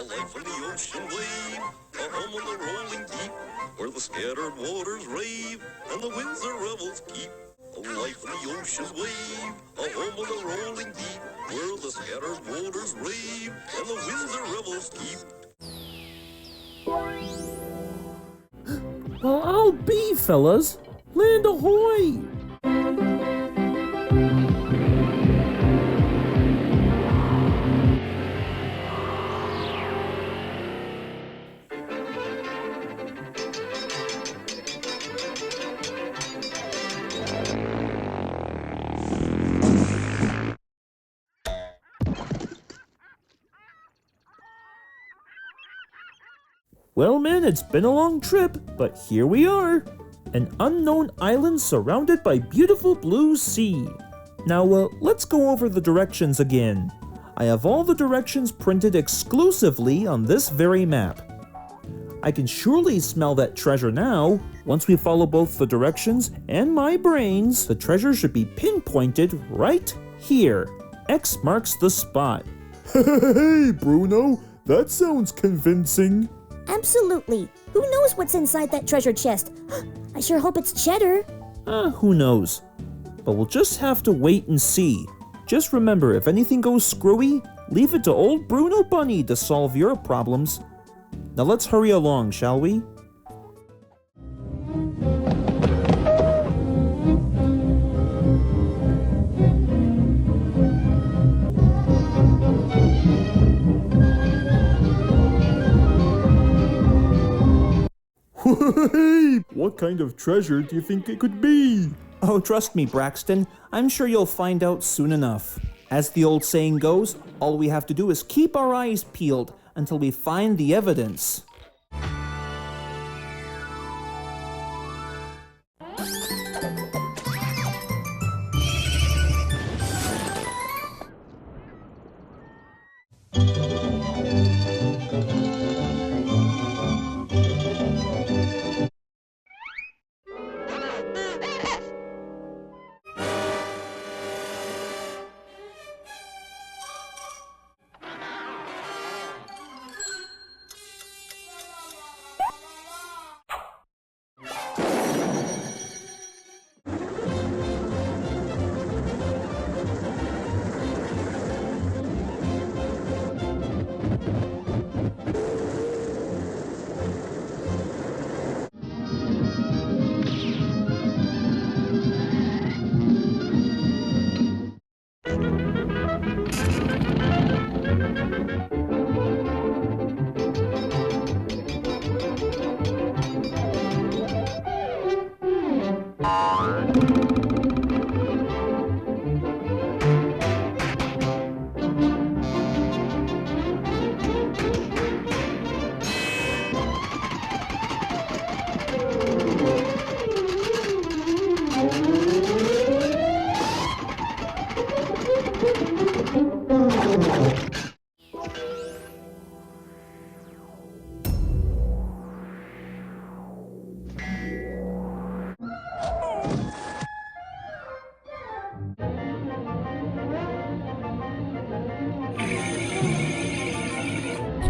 life on the ocean wave, a home on the rolling deep, where the scattered waters rave, and the winds their revels keep. A life on the ocean wave, a home on the rolling deep, where the scattered waters rave, and the winds their revels keep. Well, I'll be, fellas. Land ahoy! Well, men, it's been a long trip, but here we are. An unknown island surrounded by beautiful blue sea. Now, let's go over the directions again. I have all the directions printed exclusively on this very map. I can surely smell that treasure now. Once we follow both the directions and my brains, the treasure should be pinpointed right here. X marks the spot. Hey, Bruno, that sounds convincing. Absolutely. Who knows what's inside that treasure chest? I sure hope it's cheddar. Who knows? But we'll just have to wait and see. Just remember, if anything goes screwy, leave it to old Bruno Bunny to solve your problems. Now let's hurry along, shall we? Hey, what kind of treasure do you think it could be? Oh, trust me, Braxton. I'm sure you'll find out soon enough. As the old saying goes, all we have to do is keep our eyes peeled until we find the evidence.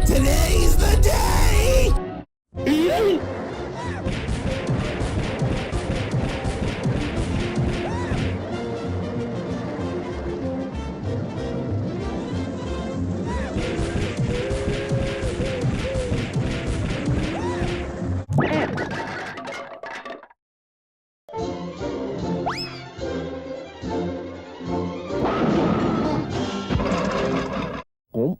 Today's the day! Oh.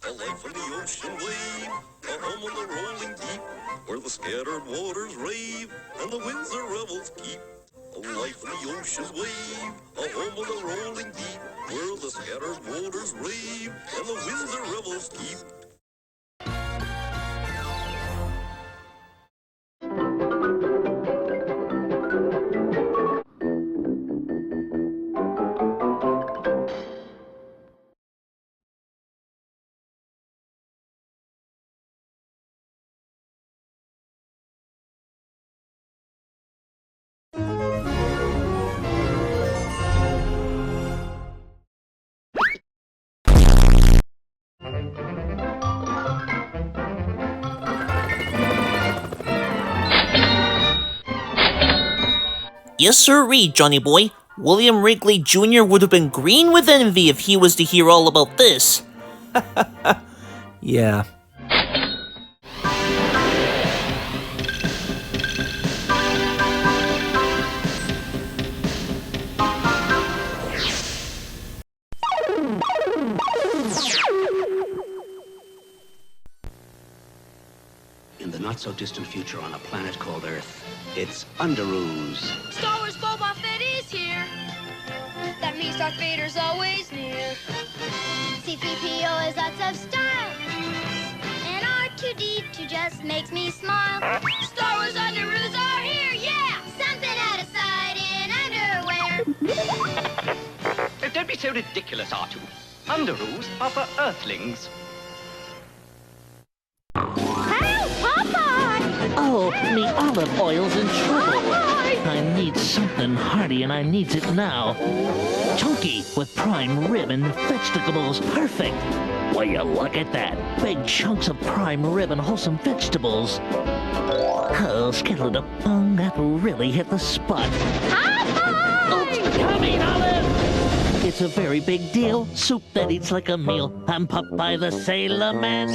A life on the ocean wave, a home on the rolling deep, where the scattered waters rave, and the winds their revels keep. a life in the ocean's wave, a home on the rolling deep, where the scattered waters rave, and the winds their revels keep. Yes, sirree, Johnny boy. William Wrigley Jr. would have been green with envy if he was to hear all about this. Yeah. In the not-so-distant future on a planet called Earth, it's Underoos. Star Wars Boba Fett is here. That means Darth Vader's always near. C-3PO is lots of style. And R2-D2 just makes me smile. Star Wars Underoos are here, yeah! Something out of sight in underwear. Don't be so ridiculous, R2. Underoos are for Earthlings. Help, Popeye! Oh, me olive oil's in trouble. I need something hearty and I needs it now. Chunky with prime rib and vegetables. Perfect. Will you look at that? Big chunks of prime rib and wholesome vegetables. Oh, skittle-da-bung, that really hit the spot. Oops, coming, Olive! It's a very big deal. Soup that eats like a meal. I'm Popeye the Sailor Man.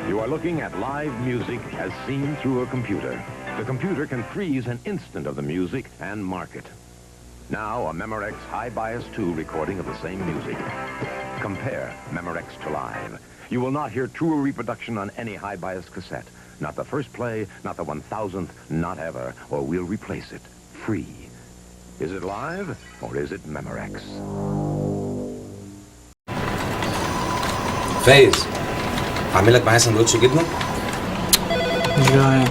You are looking at live music as seen through a computer. The computer can freeze an instant of the music and mark it. Now, a Memorex High Bias 2 recording of the same music. Compare Memorex to live. You will not hear truer reproduction on any high bias cassette. Not the first play, not the 1000th, not ever, or we'll replace it. Free. Is it live, or is it Memorex? فايز اعمل لك معايا سندوتش جبنه. Giant.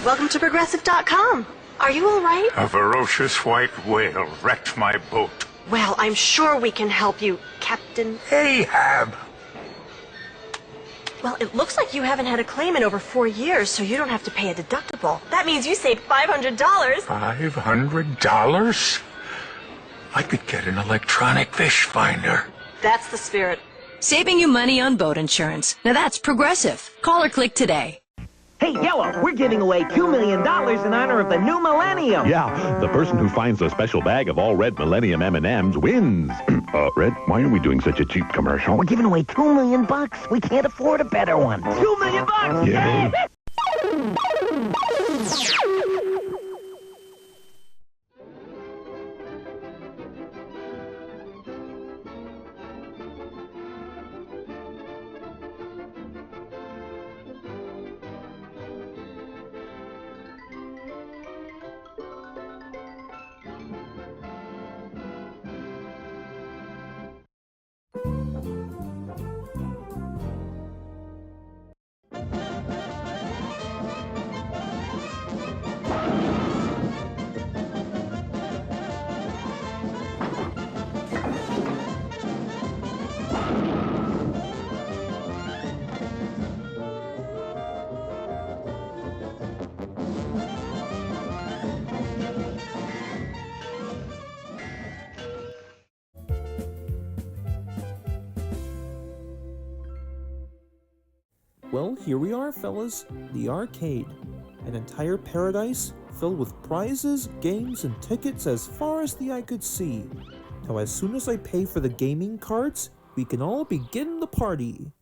Welcome to Progressive.com. Are you all right? A ferocious white whale wrecked my boat. Well, I'm sure we can help you, Captain Ahab! Well, it looks like you haven't had a claim in over 4 years, so you don't have to pay a deductible. That means you saved $500. $500? I could get an electronic fish finder. That's the spirit. Saving you money on boat insurance. Now that's Progressive. Call or click today. Hey, Yellow, we're giving away $2 million in honor of the new millennium. Yeah, the person who finds a special bag of all red Millennium M&Ms wins. Red, why are we doing such a cheap commercial? We're giving away $2 million. We can't afford a better one. $2 million. Yeah. Well, here we are, fellas. The arcade. An entire paradise filled with prizes, games, and tickets as far as the eye could see. Now as soon as I pay for the gaming cards, we can all begin the party.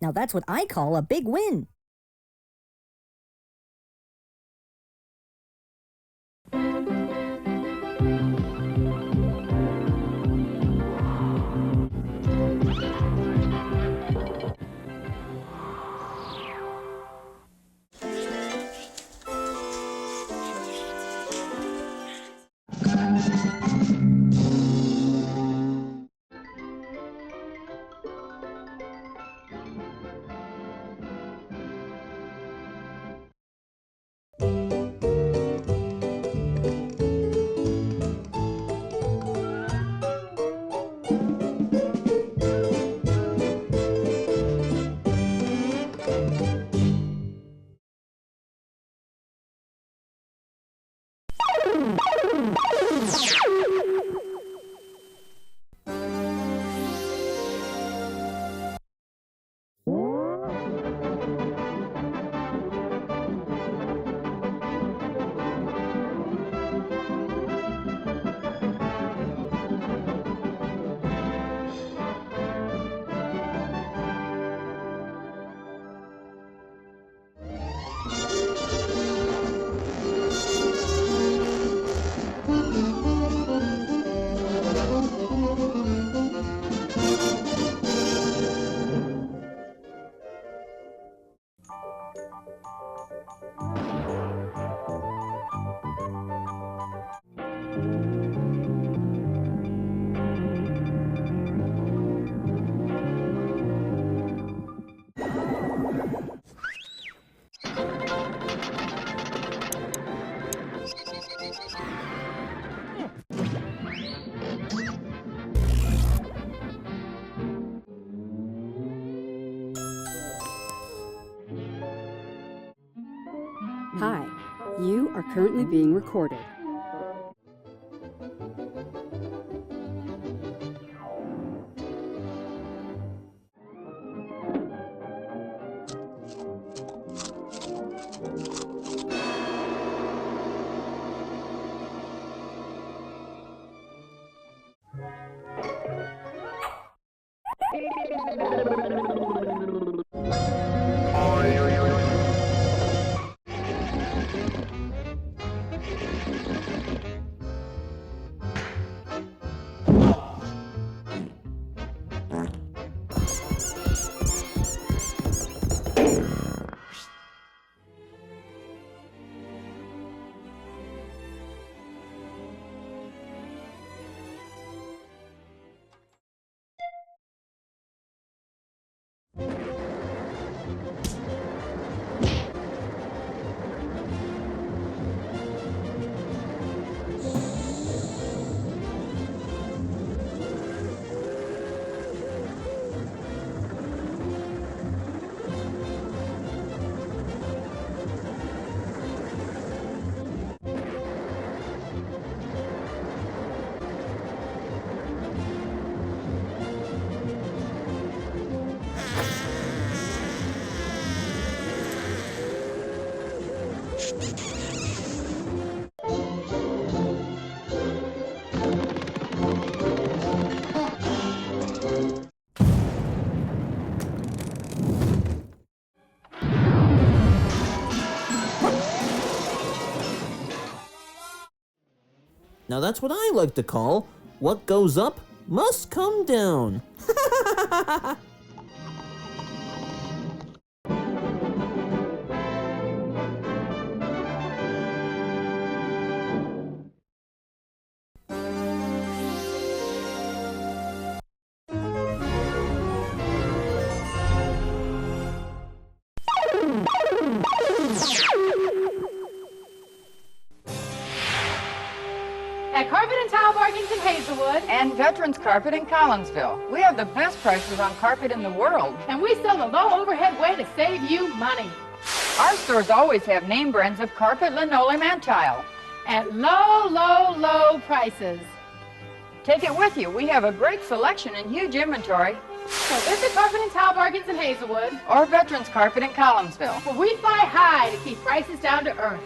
Now that's what I call a big win. Hi, you are currently being recorded. Now that's what I like to call, what goes up must come down. At Carpet and Tile Bargains in Hazelwood and Veterans Carpet in Collinsville. We have the best prices on carpet in the world. And we sell the low overhead way to save you money. Our stores always have name brands of carpet, linoleum, and tile. At low, low, low prices. Take it with you. We have a great selection and huge inventory. So visit Carpet and Tile Bargains in Hazelwood or Veterans Carpet in Collinsville. Where we fly high to keep prices down to earth.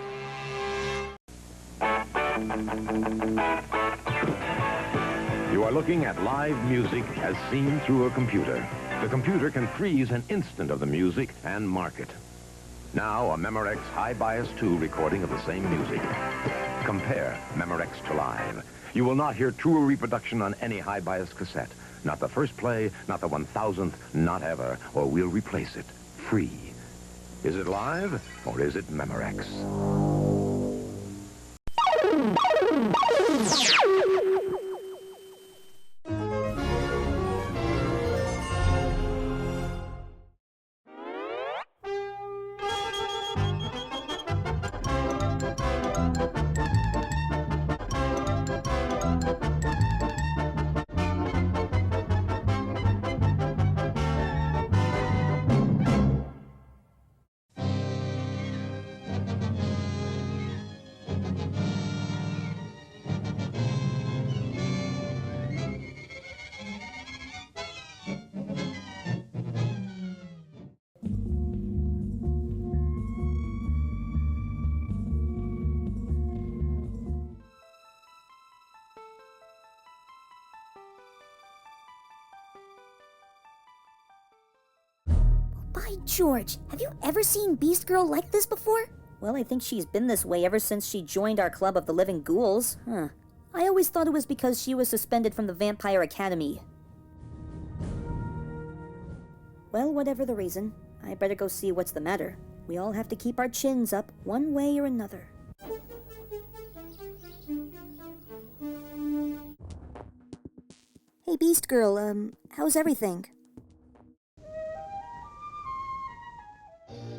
You are looking at live music as seen through a computer. The computer can freeze an instant of the music and mark it. Now, a Memorex High Bias 2 recording of the same music. Compare Memorex to live. You will not hear truer reproduction on any high bias cassette. Not the first play, not the 1000th, not ever, or we'll replace it. Free. Is it live, or is it Memorex? By George, have you ever seen Beast Girl like this before? Well, I think she's been this way ever since she joined our Club of the Living Ghouls. Huh. I always thought it was because she was suspended from the Vampire Academy. Well, whatever the reason, I better go see what's the matter. We all have to keep our chins up one way or another. Hey, Beast Girl, how's everything?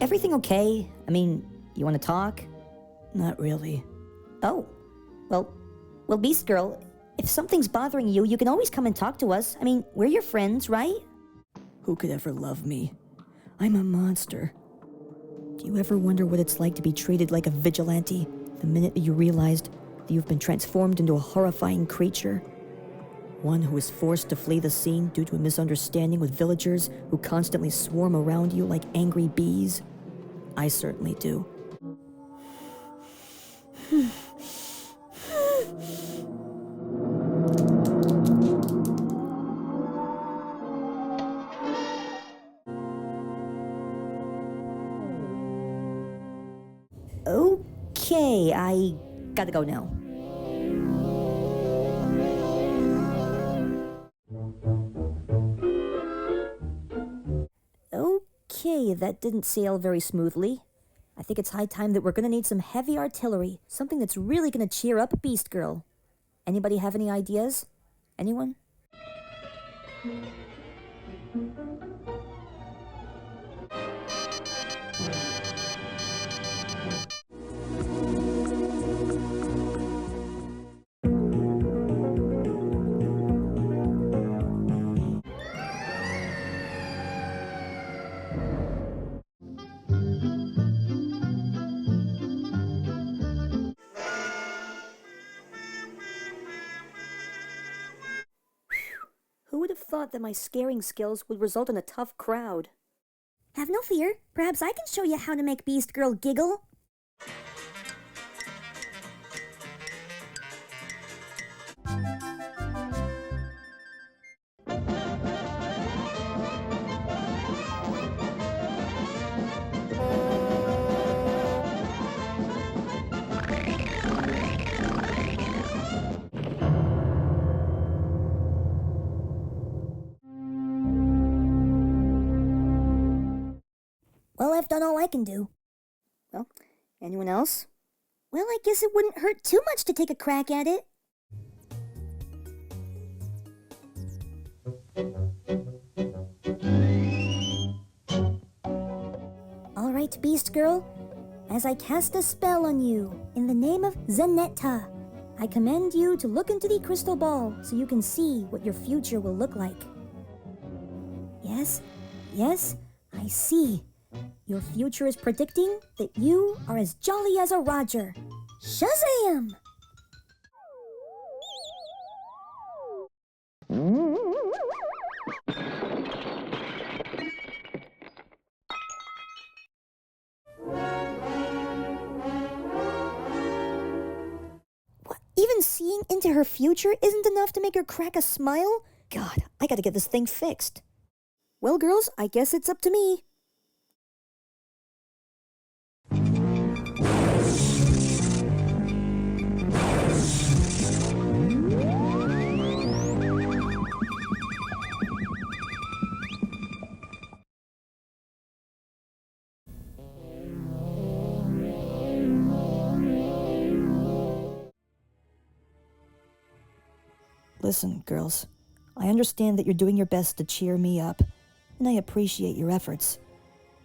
Everything okay? I mean, you want to talk? Not really. Oh. Well, Beast Girl, if something's bothering you, you can always come and talk to us. I mean, we're your friends, right? Who could ever love me? I'm a monster. Do you ever wonder what it's like to be treated like a vigilante the minute that you realized that you've been transformed into a horrifying creature? One who is forced to flee the scene due to a misunderstanding with villagers who constantly swarm around you like angry bees? I certainly do. Okay, I gotta go now. Okay, that didn't sail very smoothly. I think it's high time that we're gonna need some heavy artillery, something that's really gonna cheer up Beast Girl. Anybody have any ideas? Anyone? Who would have thought that my scaring skills would result in a tough crowd? Have no fear. Perhaps I can show you how to make Beast Girl giggle. Well, I've done all I can do. Well, anyone else? Well, I guess it wouldn't hurt too much to take a crack at it. All right, Beast Girl. As I cast a spell on you, in the name of Zenetta, I command you to look into the crystal ball so you can see what your future will look like. Yes, I see. Your future is predicting that you are as jolly as a Roger. Shazam! What? Even seeing into her future isn't enough to make her crack a smile? God, I gotta get this thing fixed. Well, girls, I guess it's up to me. Listen, girls, I understand that you're doing your best to cheer me up, and I appreciate your efforts.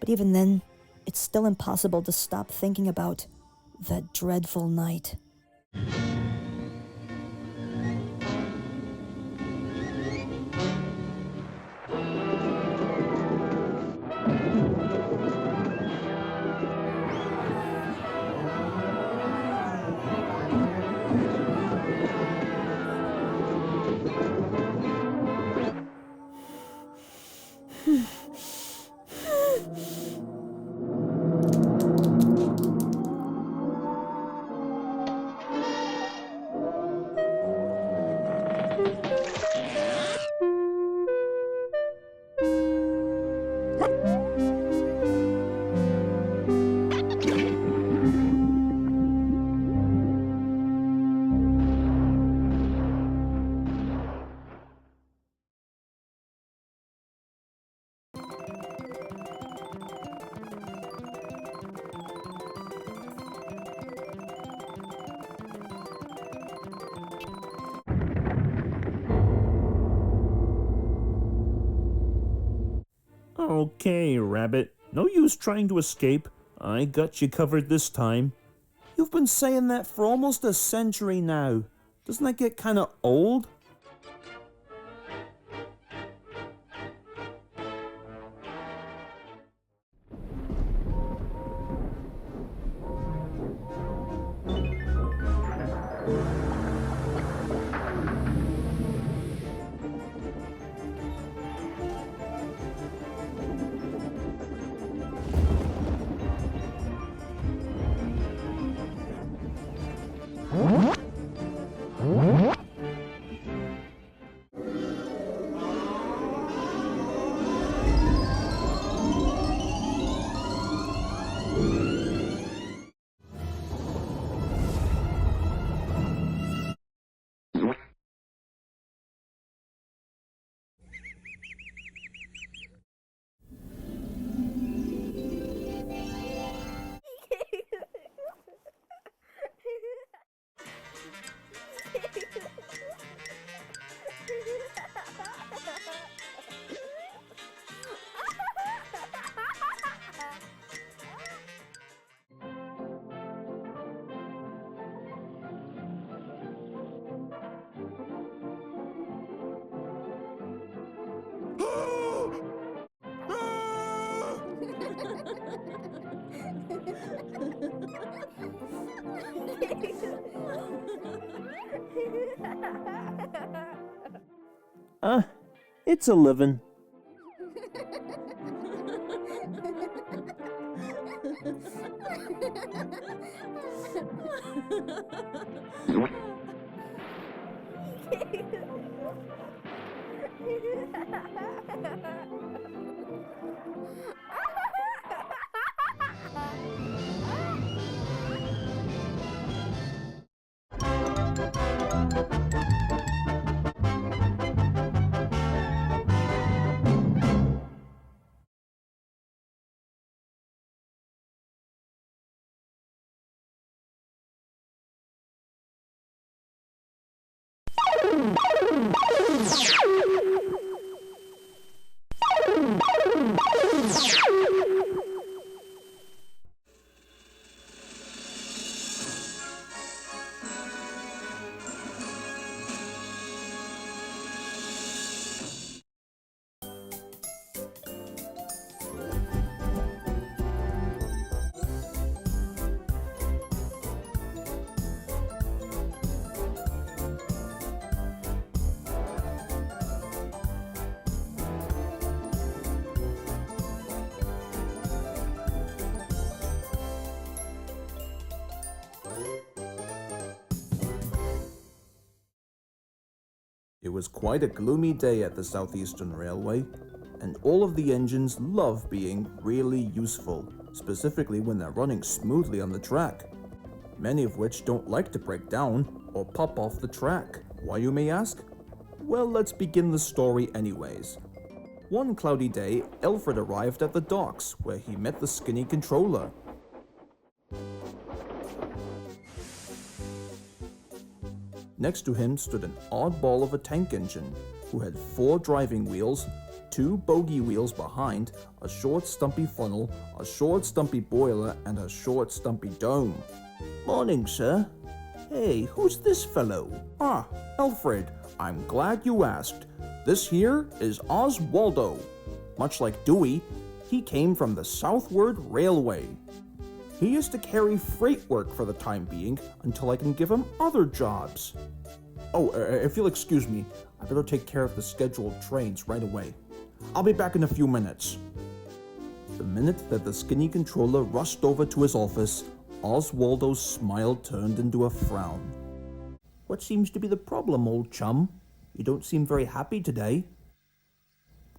But even then, it's still impossible to stop thinking about that dreadful night. Okay, Rabbit. No use trying to escape. I got you covered this time. You've been saying that for almost a century now. Doesn't that get kinda old? It's a living. It was quite a gloomy day at the Southeastern Railway, and all of the engines love being really useful, specifically when they're running smoothly on the track. Many of which don't like to break down or pop off the track. Why, you may ask? Well, let's begin the story anyways. One cloudy day, Alfred arrived at the docks, where he met the skinny controller. Next to him stood an oddball of a tank engine, who had 4 driving wheels, 2 bogie wheels behind, a short stumpy funnel, a short stumpy boiler, and a short stumpy dome. Morning, sir. Hey, who's this fellow? Ah, Alfred, I'm glad you asked. This here is Oswaldo. Much like Dewey, he came from the Southward Railway. He is to carry freight work for the time being until I can give him other jobs. Oh, if you'll excuse me, I better take care of the scheduled trains right away. I'll be back in a few minutes. The minute that the skinny controller rushed over to his office, Oswaldo's smile turned into a frown. What seems to be the problem, old chum? You don't seem very happy today.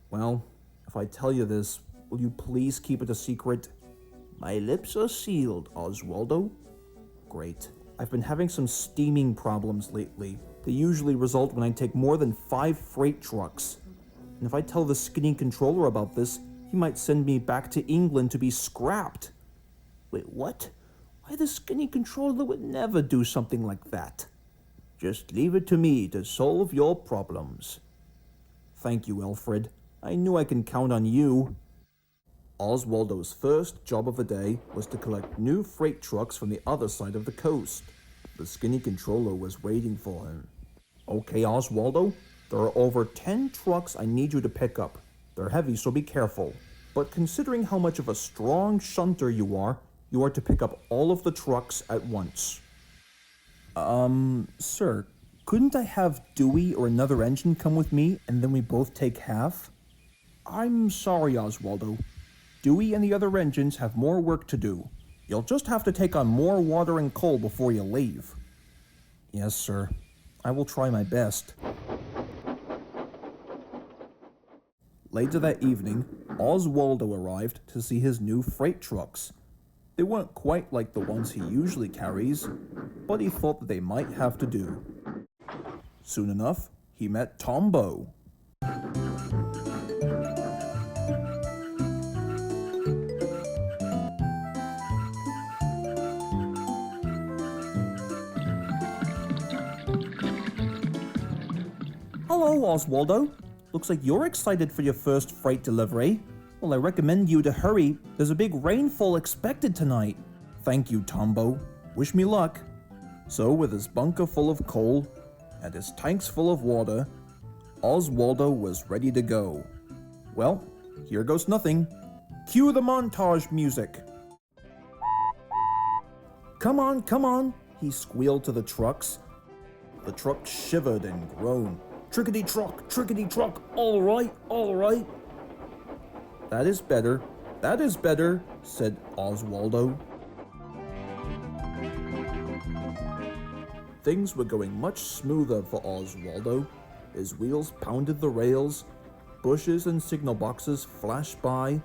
Well, if I tell you this, will you please keep it a secret? My lips are sealed, Oswaldo. Great. I've been having some steaming problems lately. They usually result when I take more than 5 freight trucks. And if I tell the skinny controller about this, he might send me back to England to be scrapped. Wait, what? Why, the skinny controller would never do something like that. Just leave it to me to solve your problems. Thank you, Alfred. I knew I can count on you. Oswaldo's first job of the day was to collect new freight trucks from the other side of the coast. The skinny controller was waiting for him. Okay, Oswaldo, there are over 10 trucks I need you to pick up. They're heavy, so be careful. But considering how much of a strong shunter you are to pick up all of the trucks at once. Sir, couldn't I have Dewey or another engine come with me and then we both take half? I'm sorry, Oswaldo. Dewey and the other engines have more work to do. You'll just have to take on more water and coal before you leave. Yes, sir. I will try my best. Later that evening, Oswaldo arrived to see his new freight trucks. They weren't quite like the ones he usually carries, but he thought that they might have to do. Soon enough, he met Tombo. Hello, Oswaldo. Looks like you're excited for your first freight delivery. Well, I recommend you to hurry. There's a big rainfall expected tonight. Thank you, Tombo. Wish me luck. So, with his bunker full of coal and his tanks full of water, Oswaldo was ready to go. Well, here goes nothing. Cue the montage music. Come on, he squealed to the trucks. The truck shivered and groaned. Trickety truck, all right. That is better, said Oswaldo. Things were going much smoother for Oswaldo. His wheels pounded the rails, bushes and signal boxes flashed by,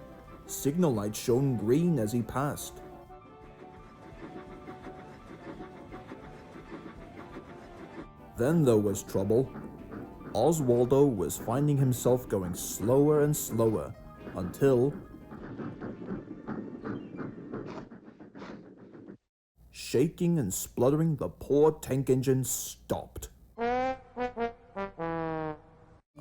signal lights shone green as he passed. Then there was trouble. Oswaldo was finding himself going slower and slower until, shaking and spluttering, the poor tank engine stopped.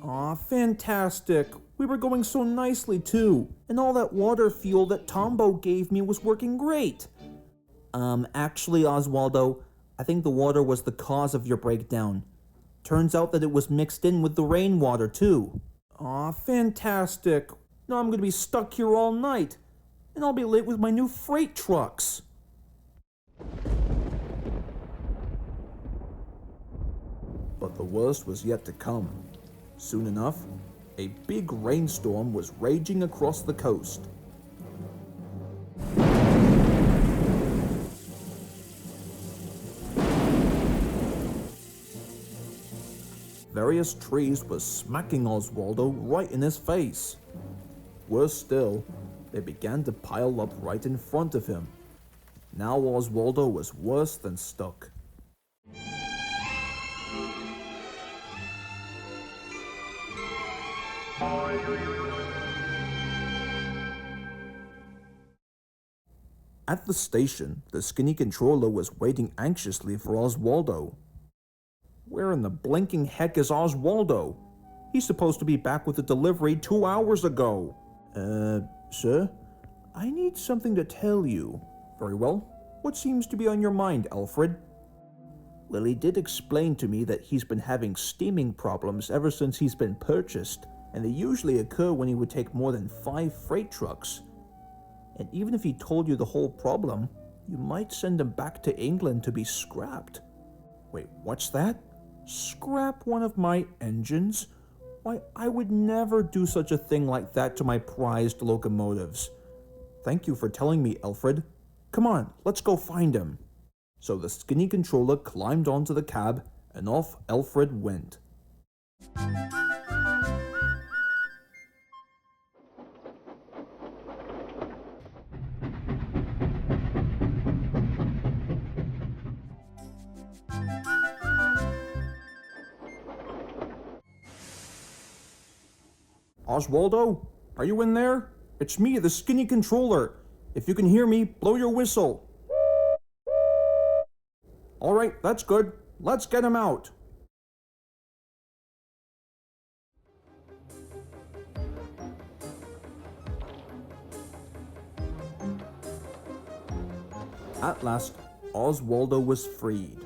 Aw, fantastic. We were going so nicely too, and all that water fuel that Tombo gave me was working great. Actually, Oswaldo, I think the water was the cause of your breakdown. Turns out that it was mixed in with the rainwater too. Aw, fantastic. Now I'm gonna be stuck here all night, and I'll be late with my new freight trucks. But the worst was yet to come. Soon enough, a big rainstorm was raging across the coast. Various trees were smacking Oswaldo right in his face. Worse still, they began to pile up right in front of him. Now Oswaldo was worse than stuck. At the station, the skinny controller was waiting anxiously for Oswaldo. Where in the blinking heck is Oswaldo? He's supposed to be back with the delivery 2 hours ago. Sir? I need something to tell you. Very well. What seems to be on your mind, Alfred? Well, he did explain to me that he's been having steaming problems ever since he's been purchased, and they usually occur when he would take more than 5 freight trucks. And even if he told you the whole problem, you might send him back to England to be scrapped. Wait, what's that? Scrap one of my engines? Why, I would never do such a thing like that to my prized locomotives. Thank you for telling me, Alfred. Come on, let's go find him. So the skinny controller climbed onto the cab, and off Alfred went. Oswaldo, are you in there? It's me, the skinny controller. If you can hear me, blow your whistle. All right, that's good. Let's get him out. At last, Oswaldo was freed.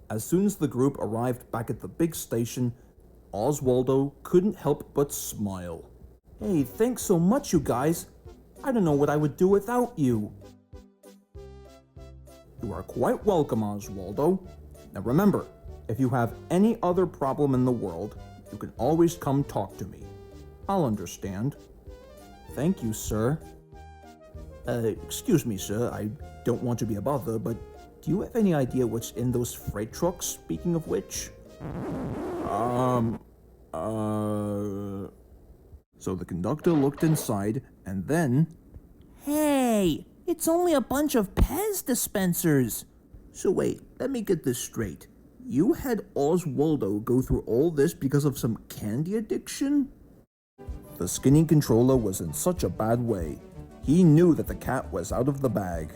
As soon as the group arrived back at the big station, Oswaldo couldn't help but smile. Hey, thanks so much, you guys. I don't know what I would do without you. You are quite welcome, Oswaldo. Now remember, if you have any other problem in the world, you can always come talk to me. I'll understand. Thank you, sir. Excuse me, sir, I don't want to be a bother, but do you have any idea what's in those freight trucks, speaking of which? So the conductor looked inside, and then... Hey, it's only a bunch of Pez dispensers. So wait, let me get this straight. You had Oswaldo go through all this because of some candy addiction? The skinny controller was in such a bad way. He knew that the cat was out of the bag.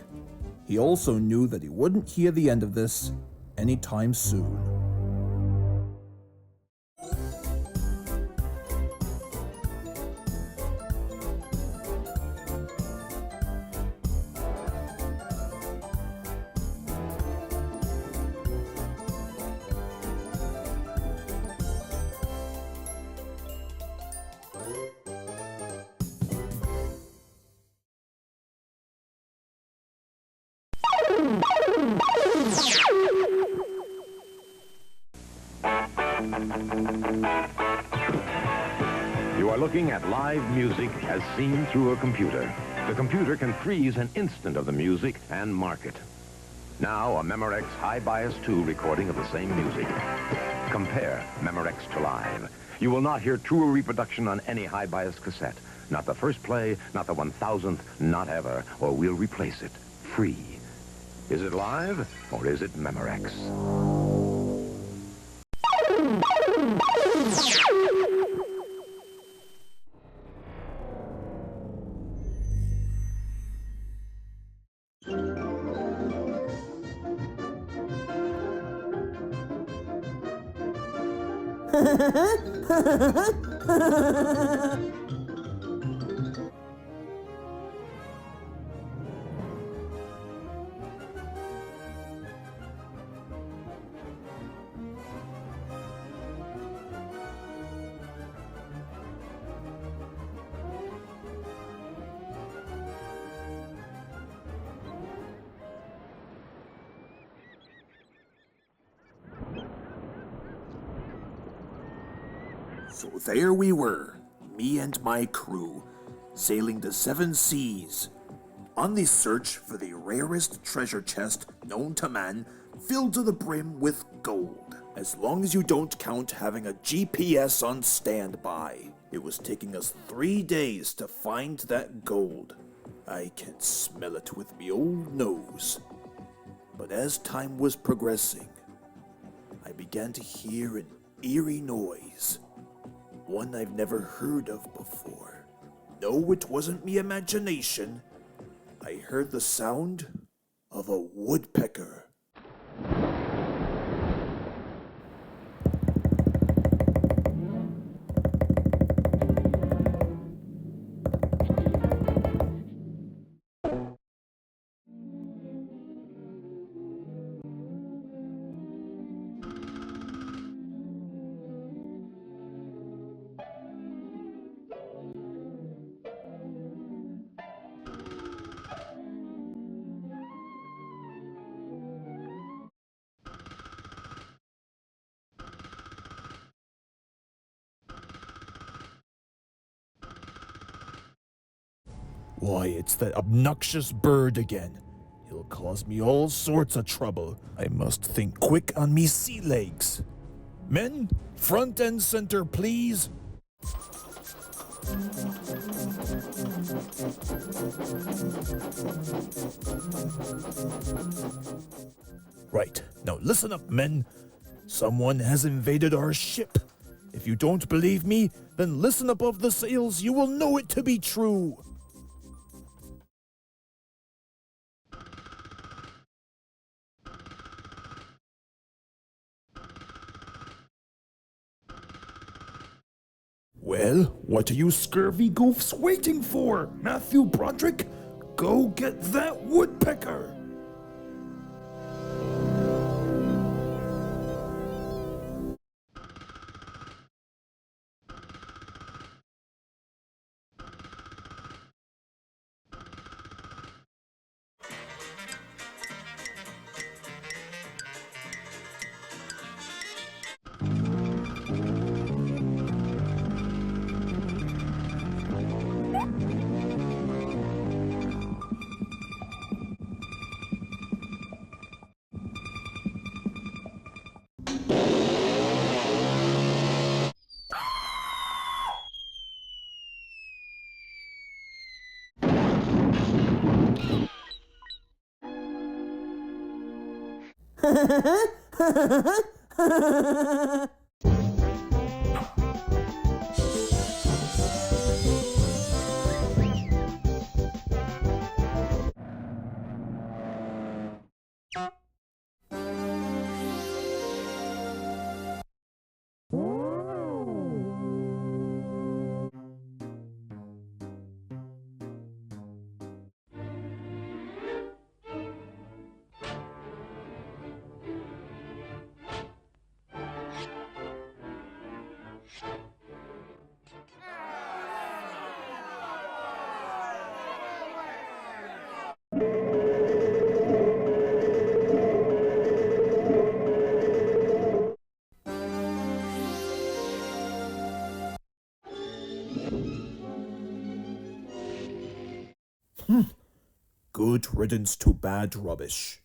He also knew that he wouldn't hear the end of this anytime soon. You are looking at live music as seen through a computer. The computer can freeze an instant of the music and mark it. Now, a Memorex High Bias 2 recording of the same music. Compare Memorex to live. You will not hear truer reproduction on any high bias cassette. Not the first play, not the 1000th, not ever, or we'll replace it. Free. Is it live, or is it Memorex? So there we were, me and my crew, sailing the 7 seas, on the search for the rarest treasure chest known to man, filled to the brim with gold. As long as you don't count having a GPS on standby. It was taking us 3 days to find that gold. I can smell it with me old nose. But as time was progressing, I began to hear an eerie noise. One I've never heard of before. No, it wasn't me imagination. I heard the sound of a woodpecker. Why, it's that obnoxious bird again. He'll cause me all sorts of trouble. I must think quick on me sea legs. Men, front and center, please. Right, now listen up, men. Someone has invaded our ship. If you don't believe me, then listen above the sails. You will know it to be true. Well, what are you scurvy goofs waiting for? Matthew Broderick? Go get that woodpecker! Good riddance to bad rubbish.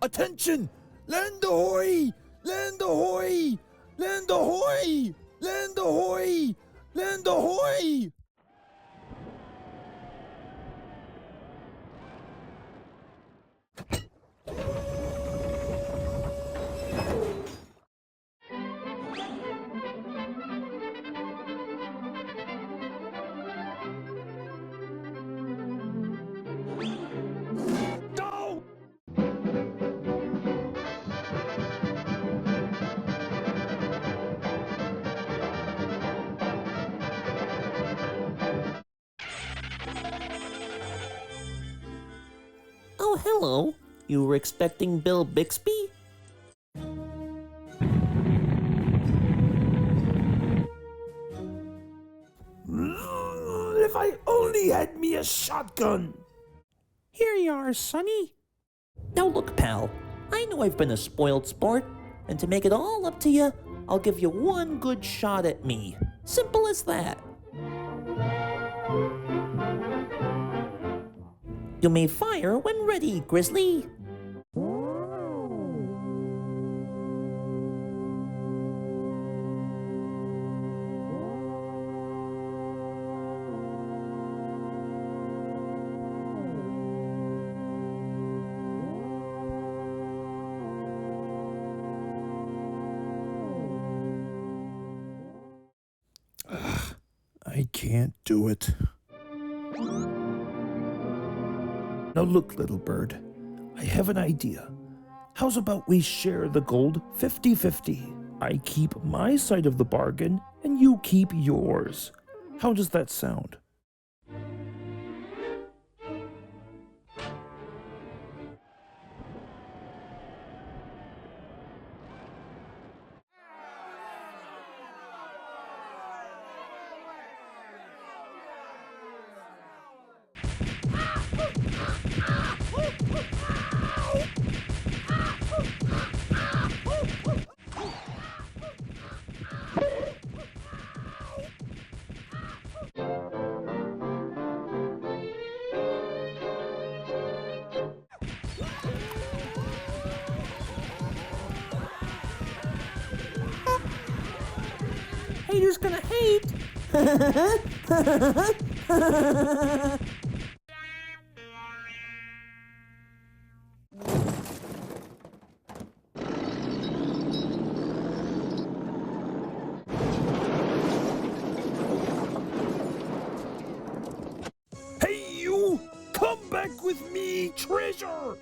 Attention! Land ahoy! Land ahoy! Land ahoy! Land ahoy! Land ahoy! Oh, hello. You were expecting Bill Bixby? If I only had me a shotgun! Here you are, Sonny. Now look, pal. I know I've been a spoiled sport, and to make it all up to you, I'll give you one good shot at me. Simple as that. You may fire when ready, Grizzly. I can't do it. Now look, little bird, I have an idea. How's about we share the gold 50-50? I keep my side of the bargain, and you keep yours. How does that sound? Haters gonna hate. Hey, you! Come back with me, treasure!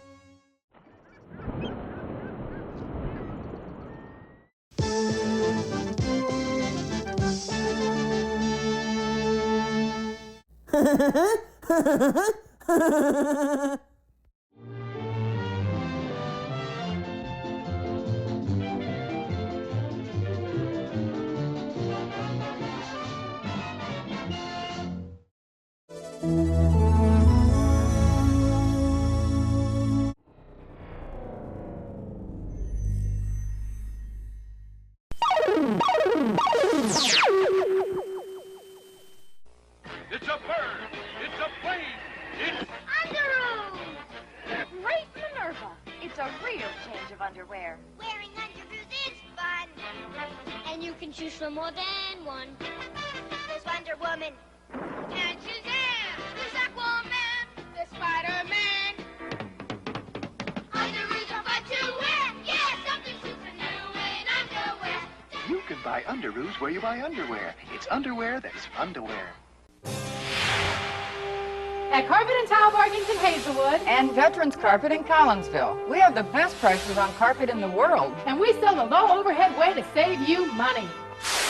It's a bird! It's a plane! It's... Underoos! Great Minerva! It's a real change of underwear. Wearing underoos is fun. And you can choose from more than one. There's Wonder Woman. And Shazam! There's Aquaman! There's Spider-Man! Underoos are fun to wear! Yeah, something super new in underwear! You can buy underoos where you buy underwear. It's underwear that's fun to wear. At Carpet and Tile Bargains in Hazelwood and Veterans Carpet in Collinsville, we have the best prices on carpet in the world, and we sell the low overhead way to save you money.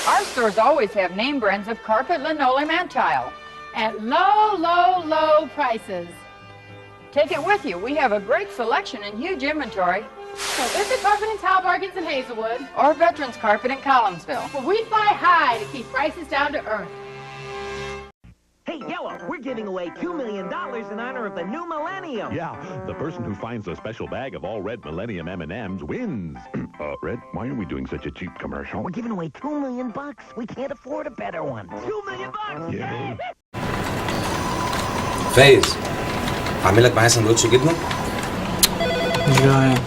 Our stores always have name brands of carpet, linoleum, and tile at low, low, low prices. Take it with you. We have a great selection and huge inventory. So visit Carpet and Tile Bargains in Hazelwood. Or Veterans Carpet in Collinsville. But we fly high to keep prices down to earth. Hey, Yellow, we're giving away $2 million in honor of the new millennium. Yeah, the person who finds a special bag of all red Millennium M&Ms wins. Red, why are we doing such a cheap commercial? We're giving away $2 million. We can't afford a better one. $2 million. Yeah. فايز اعمل لك معايا سندوتش جبنه. مش جعان.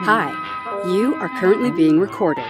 Hi, you are currently being recorded.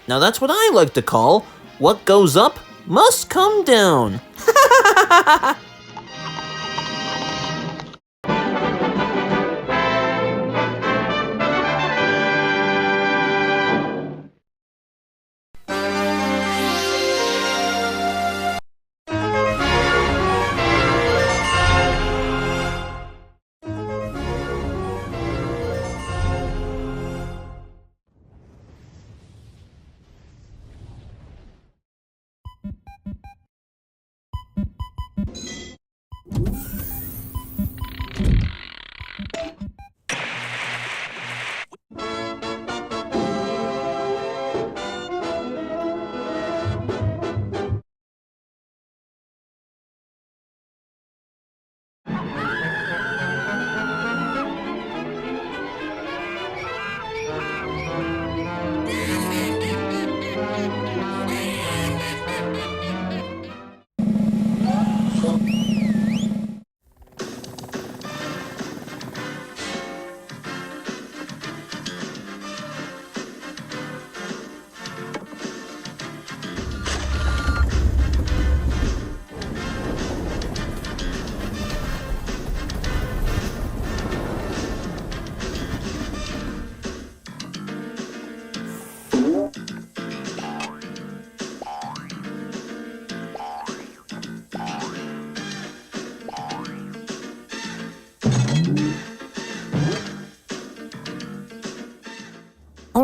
Now that's what I like to call, what goes up must come down.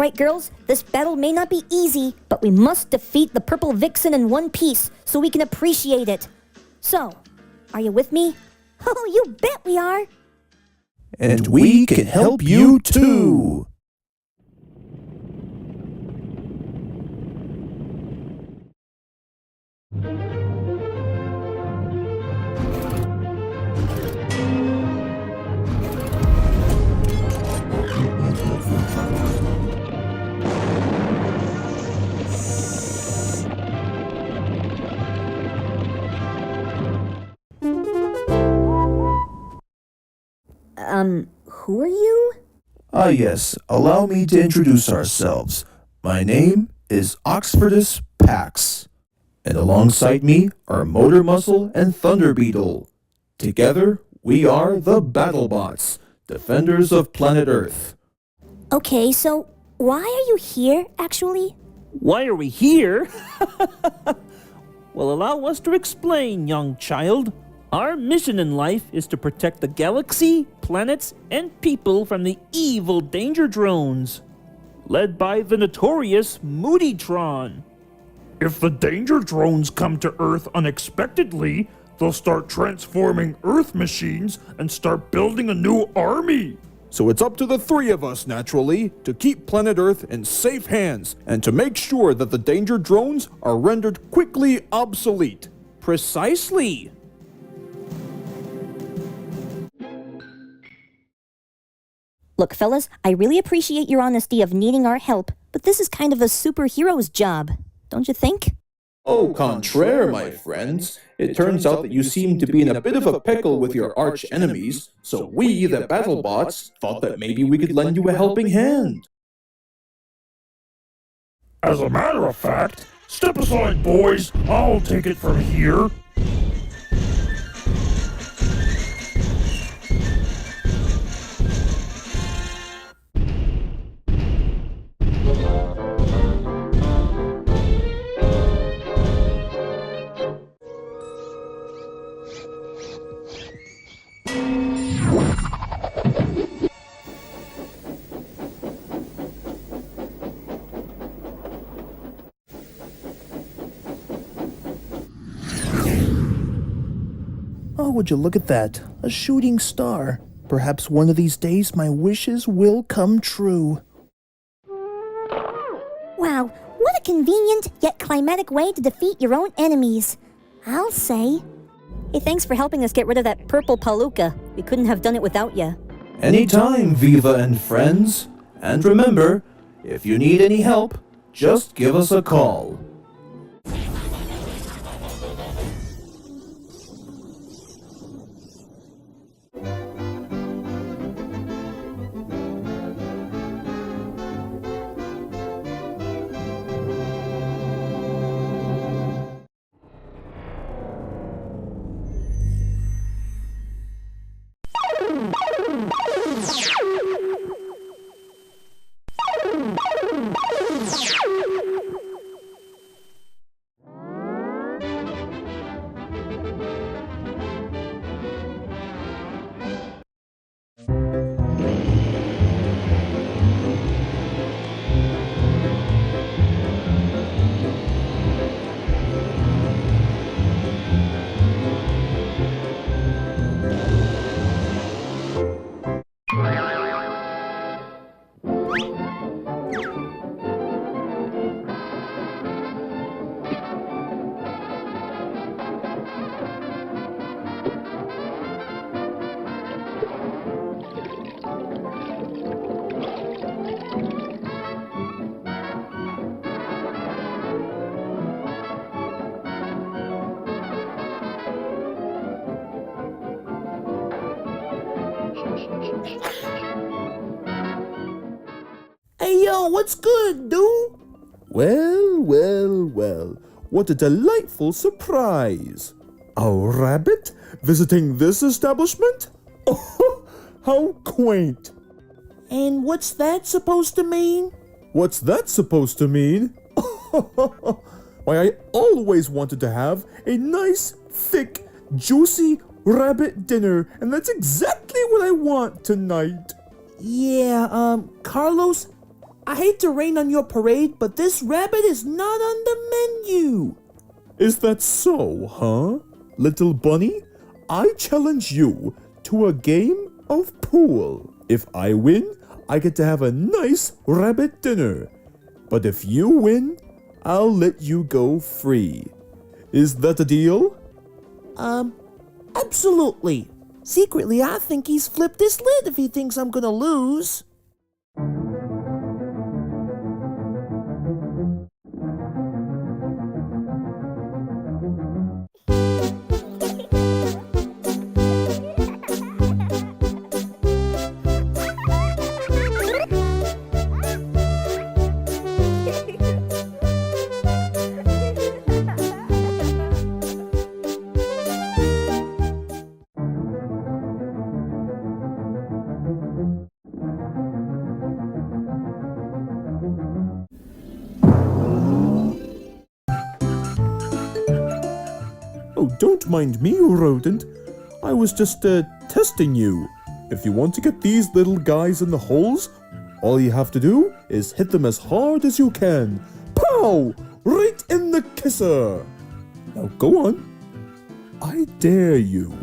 Alright, girls, this battle may not be easy, but we must defeat the purple vixen in one piece so we can appreciate it. So, are you with me? Oh, you bet we are! And we can help you too! Who are you? Ah yes, allow me to introduce ourselves. My name is Oxfordus Pax. And alongside me are Motor Muscle and Thunder Beetle. Together, we are the BattleBots, defenders of planet Earth. Okay, so why are you here, actually? Why are we here? Well, allow us to explain, young child. Our mission in life is to protect the galaxy, planets, and people from the evil danger drones, led by the notorious Moodytron. If the danger drones come to Earth unexpectedly, they'll start transforming Earth machines and start building a new army. So it's up to the three of us, naturally, to keep planet Earth in safe hands and to make sure that the danger drones are rendered quickly obsolete. Precisely. Look, fellas, I really appreciate your honesty of needing our help, but this is kind of a superhero's job, don't you think? Au contraire, my friends. It turns out that you seem to be in a bit of a pickle with your arch enemies, so we, the BattleBots, thought that maybe we could lend you a helping hand. As a matter of fact, step aside, boys. I'll take it from here. Oh, would you look at that? A shooting star. Perhaps one of these days my wishes will come true. Wow, what a convenient yet climatic way to defeat your own enemies, I'll say. Hey, thanks for helping us get rid of that purple palooka. We couldn't have done it without you. Anytime, Viva and friends. And remember, if you need any help, just give us a call. Hey yo, what's good, dude? Well, well, well. What a delightful surprise. A rabbit visiting this establishment? Oh, how quaint. And what's that supposed to mean? What's that supposed to mean? Why, I always wanted to have a nice, thick, juicy rabbit dinner, and that's exactly what I want tonight. Yeah, Carlos, I hate to rain on your parade, but this rabbit is not on the menu. Is that so, huh? Little bunny, I challenge you to a game of pool. If I win, I get to have a nice rabbit dinner. But if you win, I'll let you go free. Is that a deal? Absolutely. Secretly, I think he's flipped his lid if he thinks I'm gonna lose. Oh, don't mind me, rodent. I was just, testing you. If you want to get these little guys in the holes, all you have to do is hit them as hard as you can. Pow! Right in the kisser! Now go on. I dare you.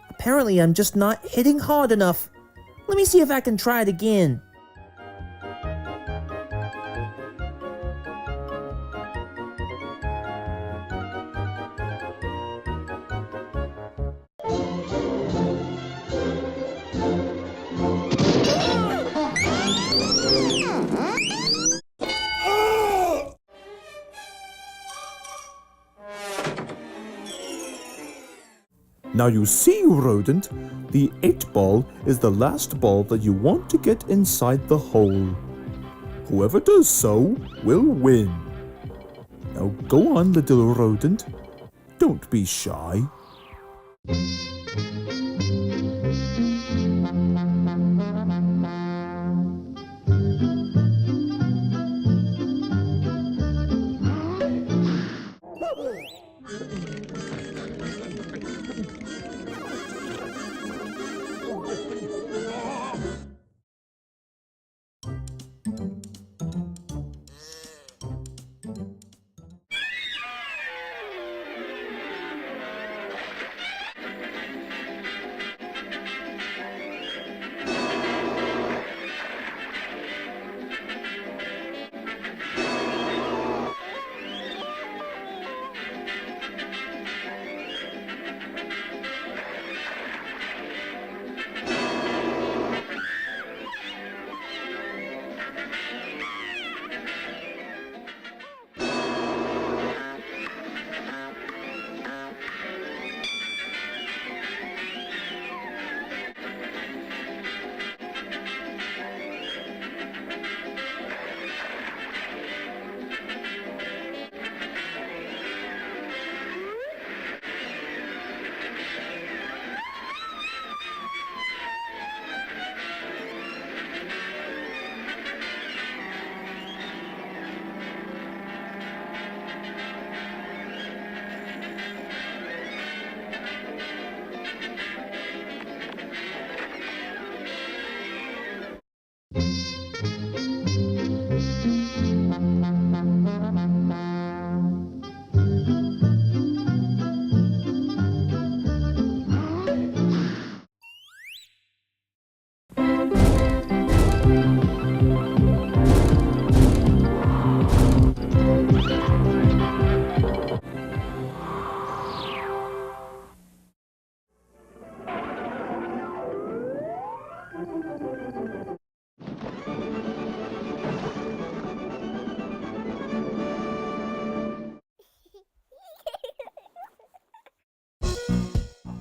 Apparently I'm just not hitting hard enough. Let me see if I can try it again. Now you see, rodent, the 8-ball is the last ball that you want to get inside the hole. Whoever does so will win. Now go on, little rodent. Don't be shy.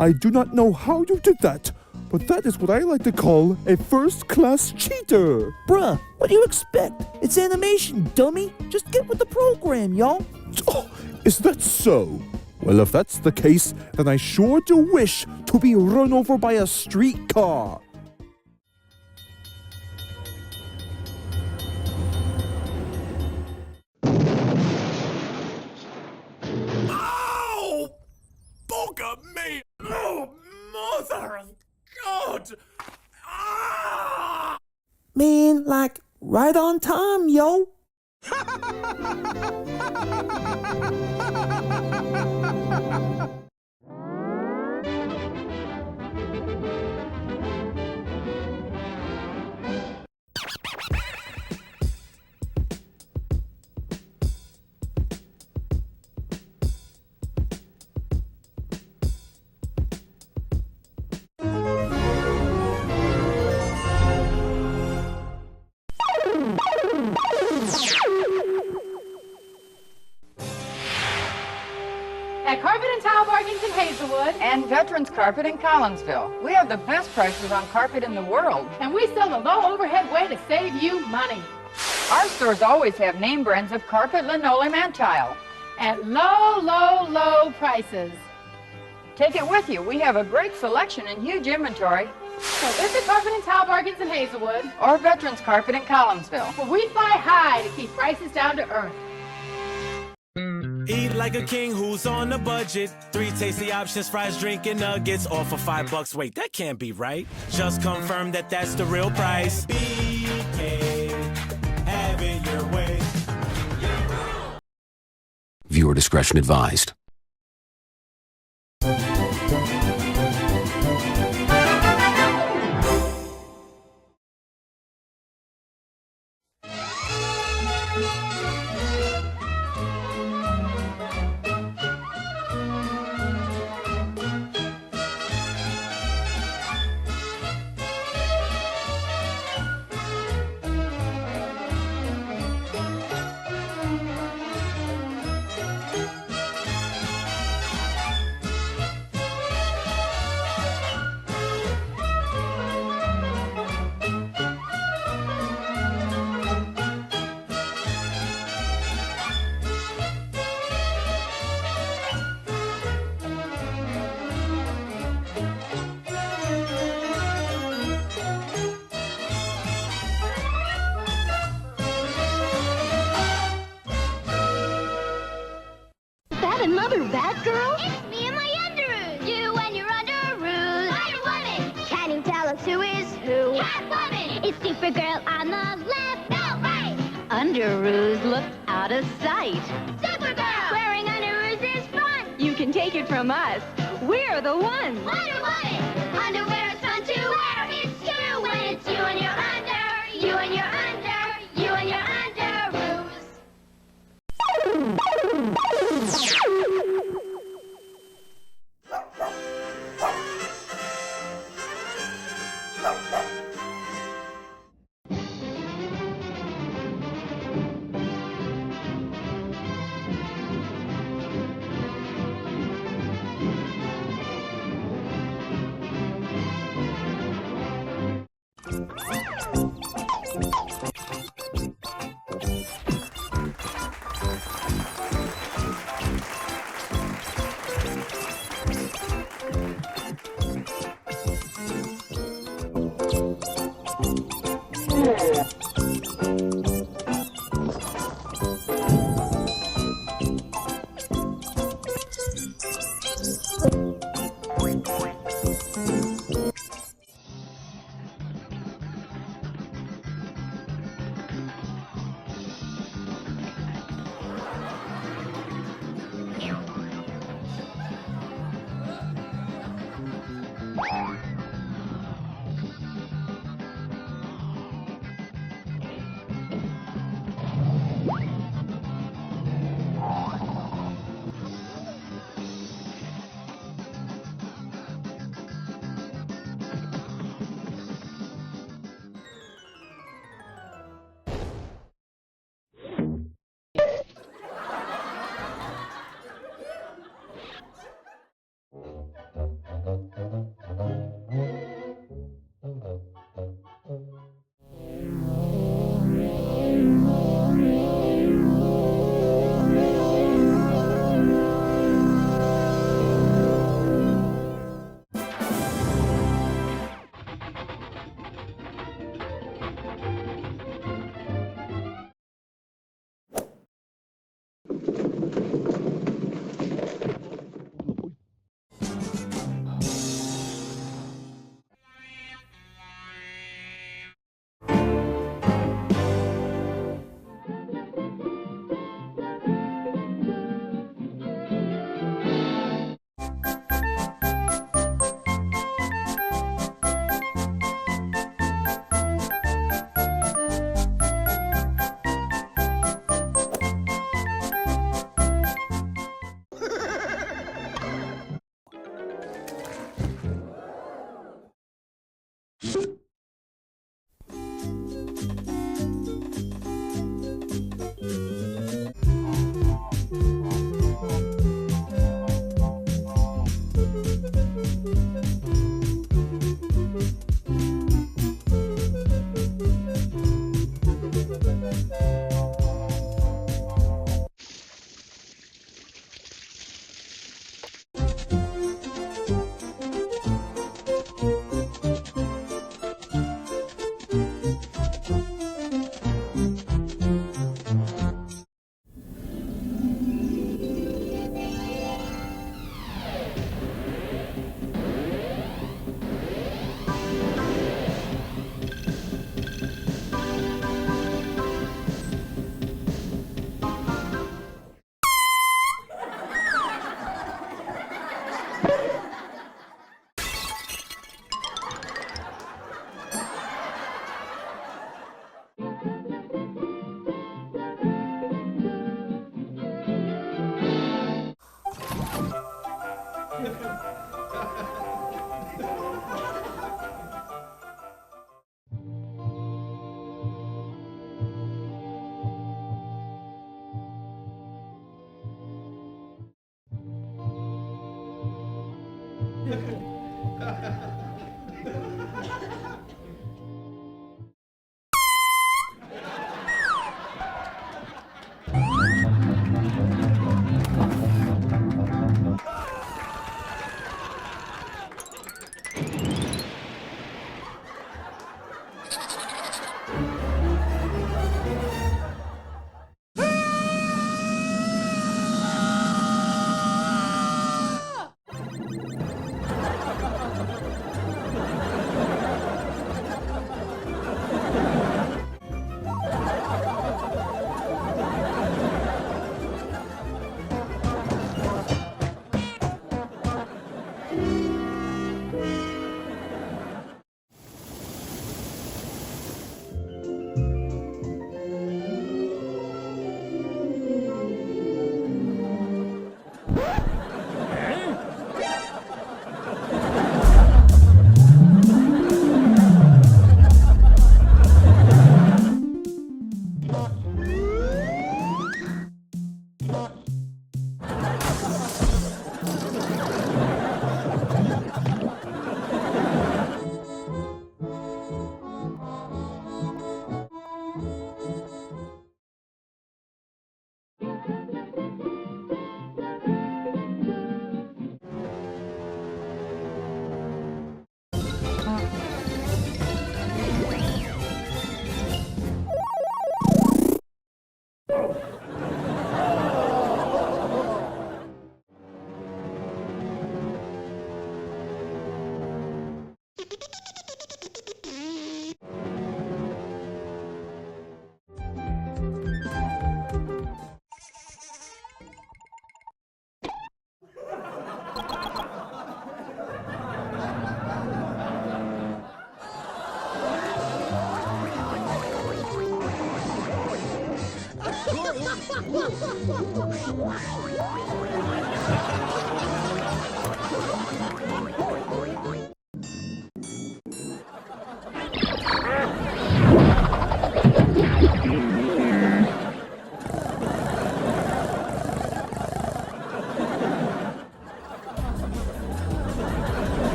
I do not know how you did that, but that is what I like to call a first-class cheater. Bruh, what do you expect? It's animation, dummy. Just get with the program, y'all. Oh, is that so? Well, if that's the case, then I sure do wish to be run over by a streetcar. Ow! Bugger me! Oh, mother of God! Ah! Man, like, right on time, yo. At Carpet and Tile Bargains in Hazelwood and Veterans Carpet in Collinsville, we have the best prices on carpet in the world, and we sell the low overhead way to save you money. Our stores always have name brands of carpet, linoleum, and tile at low, low, low prices. Take it with you. We have a great selection and huge inventory. So visit Carpet and Tile Bargains in Hazelwood or Veterans Carpet in Collinsville, where we fly high to keep prices down to earth. Eat like a king who's on a budget. 3 tasty options, fries, drink, and nuggets, all for $5. Wait, that can't be right. Just confirm that that's the real price. BK, have it your way. Viewer discretion advised. Another bad girl? It's me and my underoos. You and your underoos. Spider Woman. Can you tell us who is who? Catwoman. It's Supergirl on the left. No, right. Underoos look out of sight. Supergirl. Wearing underoos is fun. You can take it from us. We're the ones. Wonder Woman. Underwear is fun to wear. It's true when it's you and your under. You and your under. You and your underoos.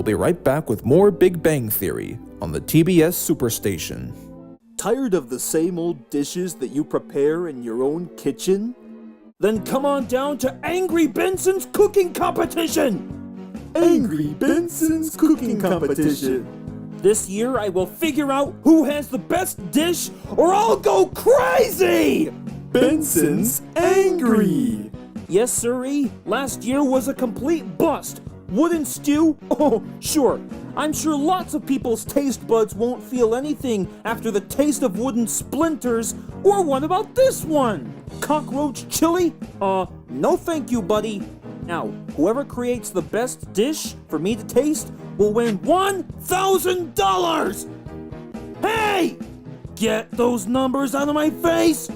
We'll be right back with more Big Bang Theory on the TBS Superstation. Tired of the same old dishes that you prepare in your own kitchen? Then come on down to Angry Benson's Cooking Competition! Angry Benson's Cooking Competition. This year I will figure out who has the best dish or I'll go crazy! Benson's Angry! Yes, sirree, last year was a complete bust. Wooden stew? Oh, sure. I'm sure lots of people's taste buds won't feel anything after the taste of wooden splinters. Or what about this one? Cockroach chili? No thank you, buddy. Now, whoever creates the best dish for me to taste will win $1,000! Hey! Get those numbers out of my face!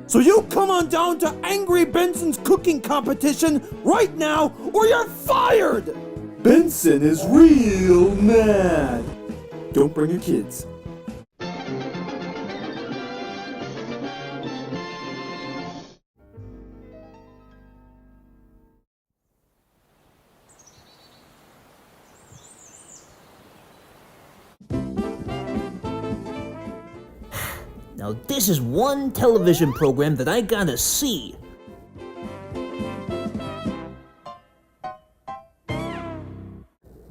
So you come on down to Angry Benson's Cooking Competition right now, or you're fired! Benson is real mad. Don't bring your kids. Now this is one television program that I gotta see.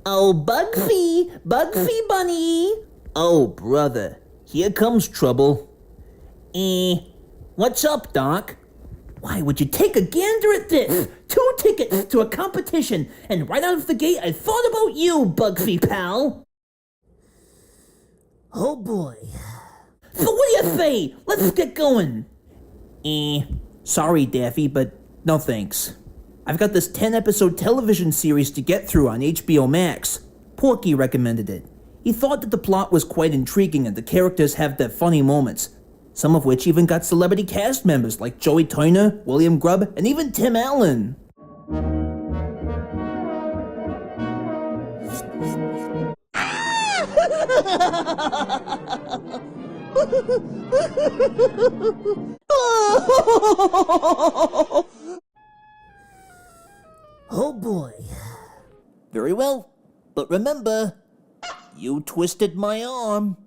Oh, Bugfy Bunny! Oh, brother, here comes trouble. What's up, Doc? Why would you take a gander at this? 2 tickets to a competition, and right out of the gate I thought about you, Bugfy pal. Oh boy. So what do you say? Let's get going. Sorry, Daffy, but no thanks. I've got this 10-episode television series to get through on HBO Max. Porky recommended it. He thought that the plot was quite intriguing and the characters have their funny moments, some of which even got celebrity cast members like Joey Turner, William Grubb, and even Tim Allen. Oh boy. Very well, but remember, you twisted my arm.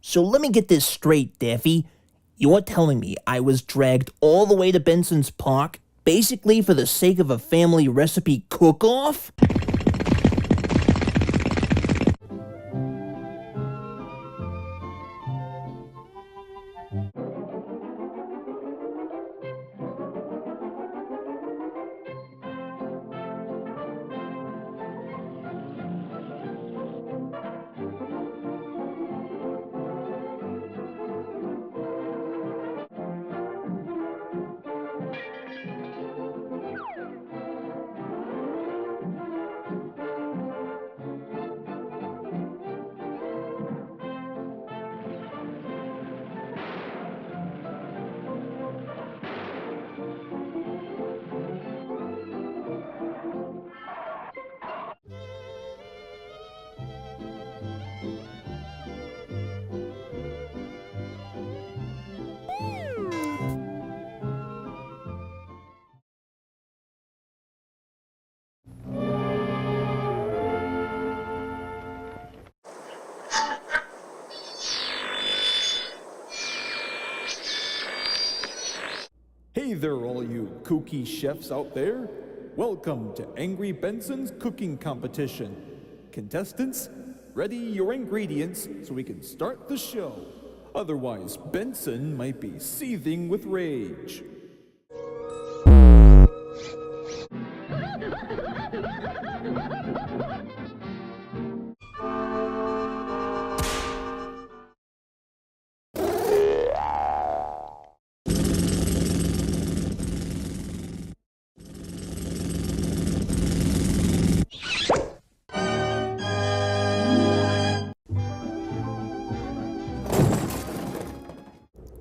So let me get this straight, Daffy. You're telling me I was dragged all the way to Benson's Park, basically for the sake of a family recipe cook-off? Hey there, all you kooky chefs out there. Welcome to Angry Benson's cooking competition. Contestants, ready your ingredients so we can start the show. Otherwise, Benson might be seething with rage.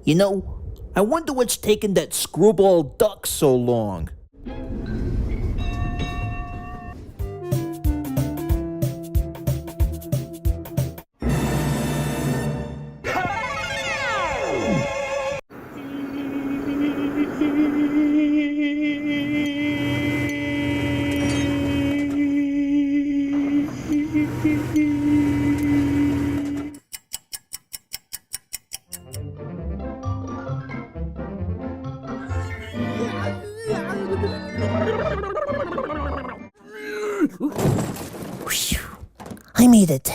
You know, I wonder what's taking that screwball duck so long. I made it.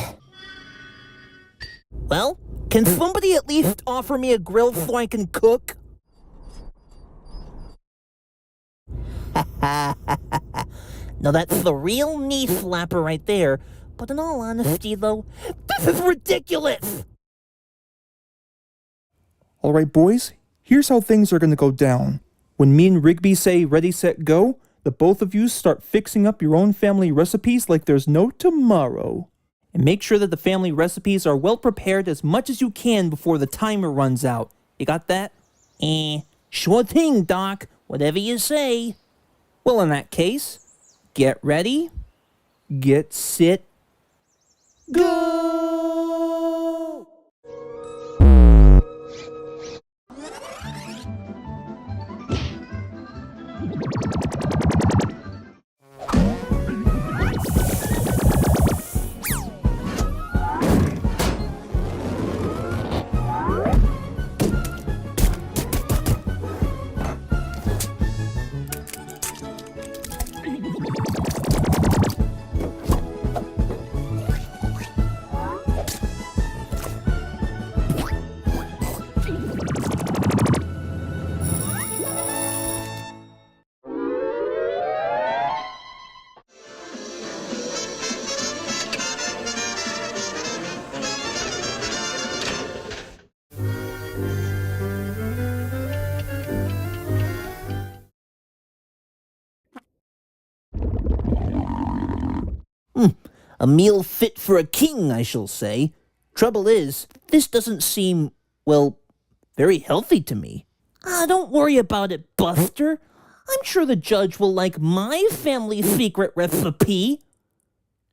Well, can somebody at least offer me a grill so I can cook? Now that's the real knee slapper right there. But in all honesty, though, this is ridiculous! Alright, boys, here's how things are gonna go down. When me and Rigby say ready, set, go, the both of you start fixing up your own family recipes like there's no tomorrow. And make sure that the family recipes are well prepared as much as you can before the timer runs out. You got that? Sure thing, Doc. Whatever you say. Well, in that case, get ready, get set, go! A meal fit for a king, I shall say. Trouble is, this doesn't seem, well, very healthy to me. Don't worry about it, Buster. I'm sure the judge will like my family secret recipe.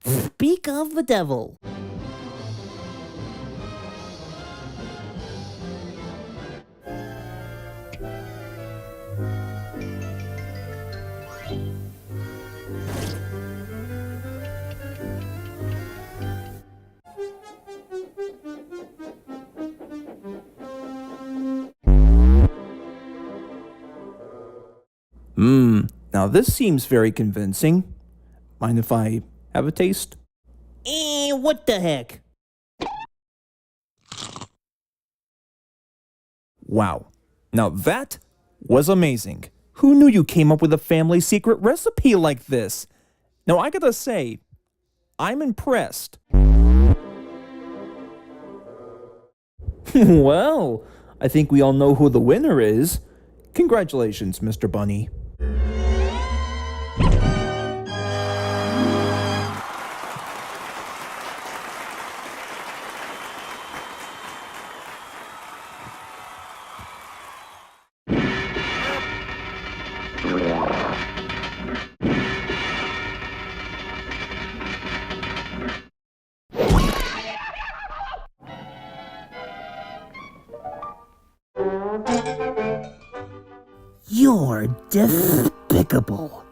Speak of the devil. Now this seems very convincing. Mind if I have a taste? What the heck? Wow. Now that was amazing. Who knew you came up with a family secret recipe like this? Now I gotta say, I'm impressed. Well, I think we all know who the winner is. Congratulations, Mr. Bunny. You're despicable.